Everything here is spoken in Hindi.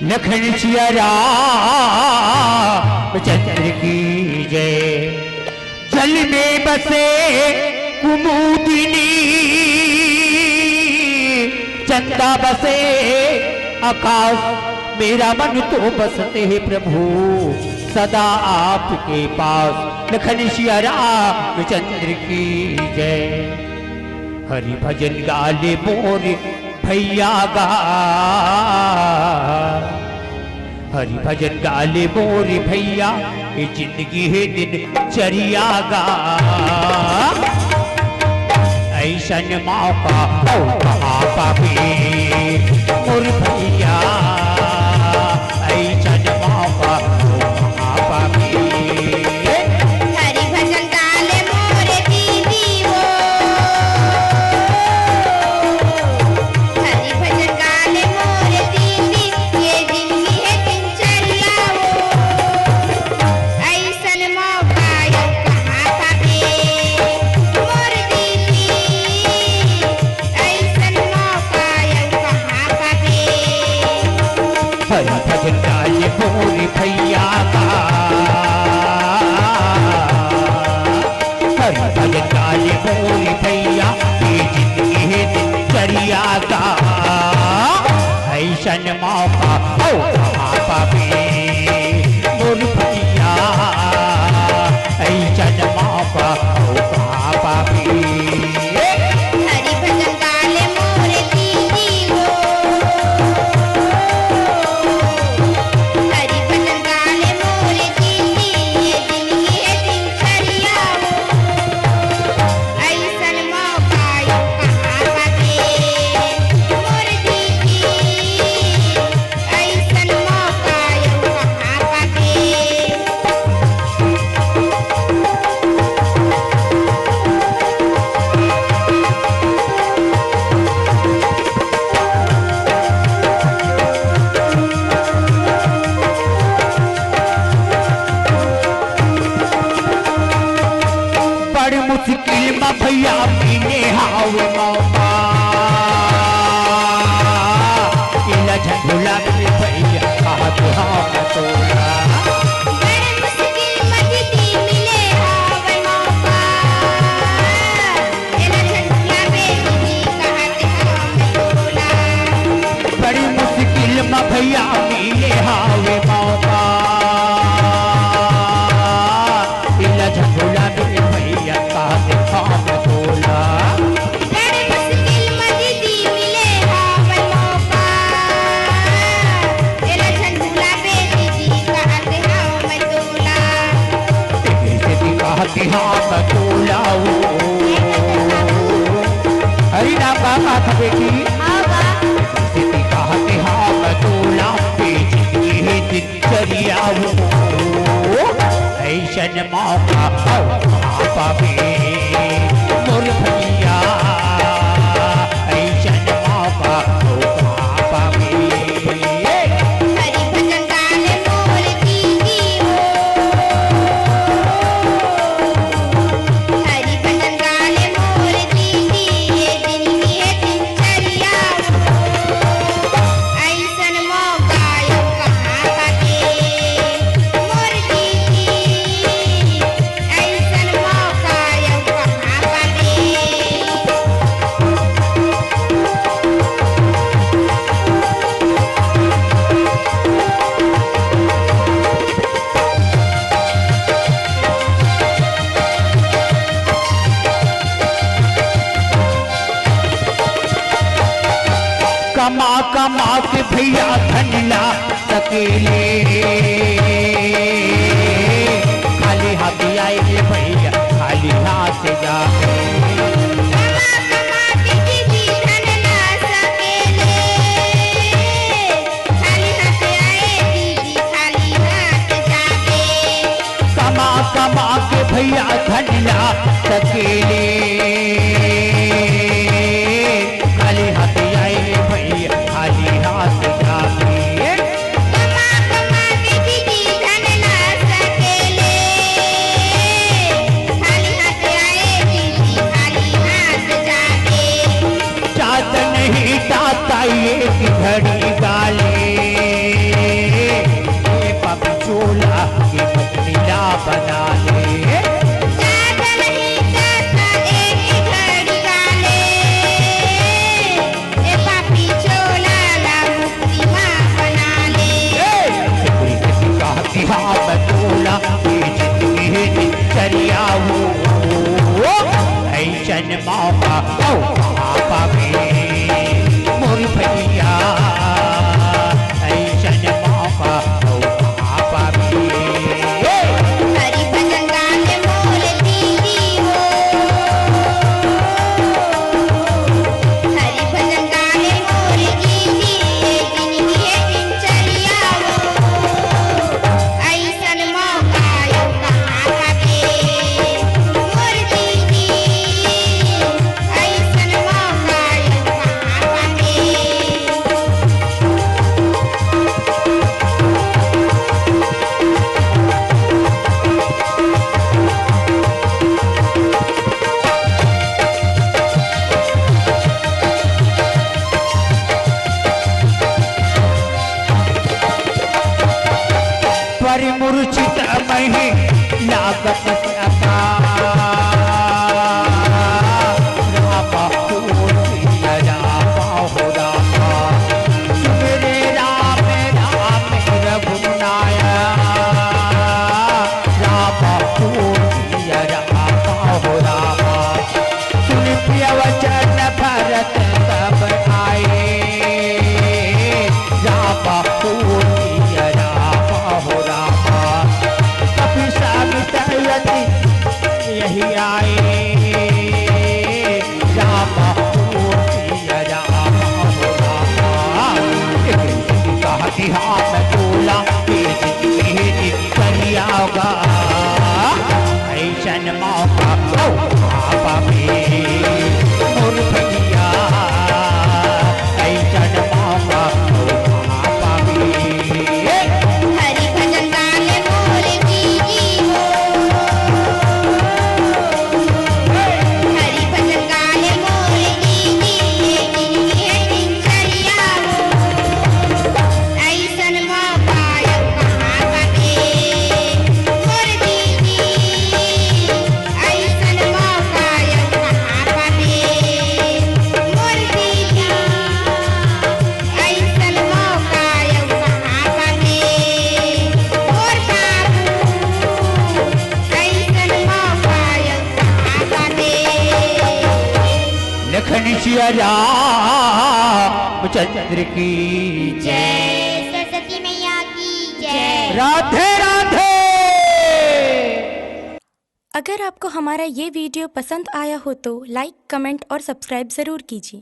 लखन सिया रामचंद्र की जय। जल में बसे कुमुदिनी, चंदा बसे आकाश, मेरा मन तो बसते है प्रभु सदा आपके पास। लखन सिया रामचंद्र की जय। हरि भजन गाले मोर भैया गा, हरि भजन गाले मोर भैया, ये जिंदगी है दिन चरिया गा। ऐसन मौका कहाँ पावे मोर भैया, ऐसन मौका कहाँ पावे। हरि भजन गाले मोर दीदी हो, हरि भजन गाले मोर दीदी, ये जिंदगी है दिनचर्या हो। ऐसन मौका यौ कहाँ पावे मोर दीदी, ऐसन मौका यौ कहाँ पावे। हरि भजन गाले मोर भैया का, हरि भजन गाले मोर भैया, ये जिंदगी है दिनचर्या का। ऐसन मौका कहाँ पावे मोर भैया, ऐसन मौका कहाँ पावे। हरि भजन गाले मोर दीदी हो, हरि भजन गाले मोर दीदी, ये जिंदगी है दिनचर्या हो। ऐसन मौका यौ कहाँ पावे मोर दीदी, ऐसन मौका यौ कहाँ पावे। बड़ मुश्किल में भैया पीने हावे मौका, इला झंडुला में भैया हाथ हाथ तोड़ा। बड़े मुश्किल में दीदी मिले हावे मौका, एला झंडुला में दीदी कहते हम तोला। बड़ी मुश्किल में भैया पीने हावे मौका, इला झंडुला में भैया हाथ हाथ तोड़ा। बड़े मुश्किल में दीदी मिले हावे मौका, एला झंडुला में दीदी कहते हम तोला। से भी कहते हाथ तोड़ाओ। हरि नाम का हाथ बेटी आवा स्थिति कहते हाथ तोला, जिंदगी है दिनचर्या हो। ऐसन मौका कहाँ पावे मोर भैया, ऐसन मौका कहाँ पावे। हरि भजन गाले मोर दीदी हो, हरि भजन गाले मोर दीदी, ये जिंदगी है दिनचर्या हो। ऐसन मौका यौ कहाँ पावे मोर दीदी, ऐसन मौका यौ कहाँ पावे। कमा कमा के भैया धन ला सकेले, खाली हाथ आए भैया खाली हाथ जाए। कमा कमा के दीदी धन ला सकेले, खाली हाथ आए दीदी खाली हाथ जावे। कमा कमा के भैया धन ला सकेले, खाली हाथ आए भैया खाली हाथ जाए। कमा कमा के दीदी धन ला सकेले, खाली हाथ आए दीदी खाली हाथ जावे। चाहत नहीं चाहता ये कि घड़ी गाले, मूर्छित मही लागत सका रामा पूर्तिया रामा हो रामा मेरे राम राम रघुनाया रामा पूर्तिया रामा हो रामा सुन प्रिय वचन भरत तब आए रामा पूर्तिया रामा हो रामा कभी सावित्री यही आए रामा पूर्तिया रामा हो रामा कहा कि हाथ बोला करिया होगा ऐसन मौका पापा में मोर भैया ऐसन मौका पापा में हरि भजन गाले मोर दीदी हो हरि भजन गाले मोर दीदी जिंदगी है दिनचर्या हो ऐसन मौका अब कहाँ बाटे मोर दीदी ऐसन मौका अब कहाँ बाटे मोर दीदी ऐसन मौका अब कहाँ बाटे मोर बाबू ऐसन मौका अब कहाँ बाटे लखन सिया रामचंद्र की जय सरस्वती मैया की जय। राधे राधे। अगर आपको हमारा ये वीडियो पसंद आया हो तो लाइक, कमेंट और सब्सक्राइब ज़रूर कीजिए।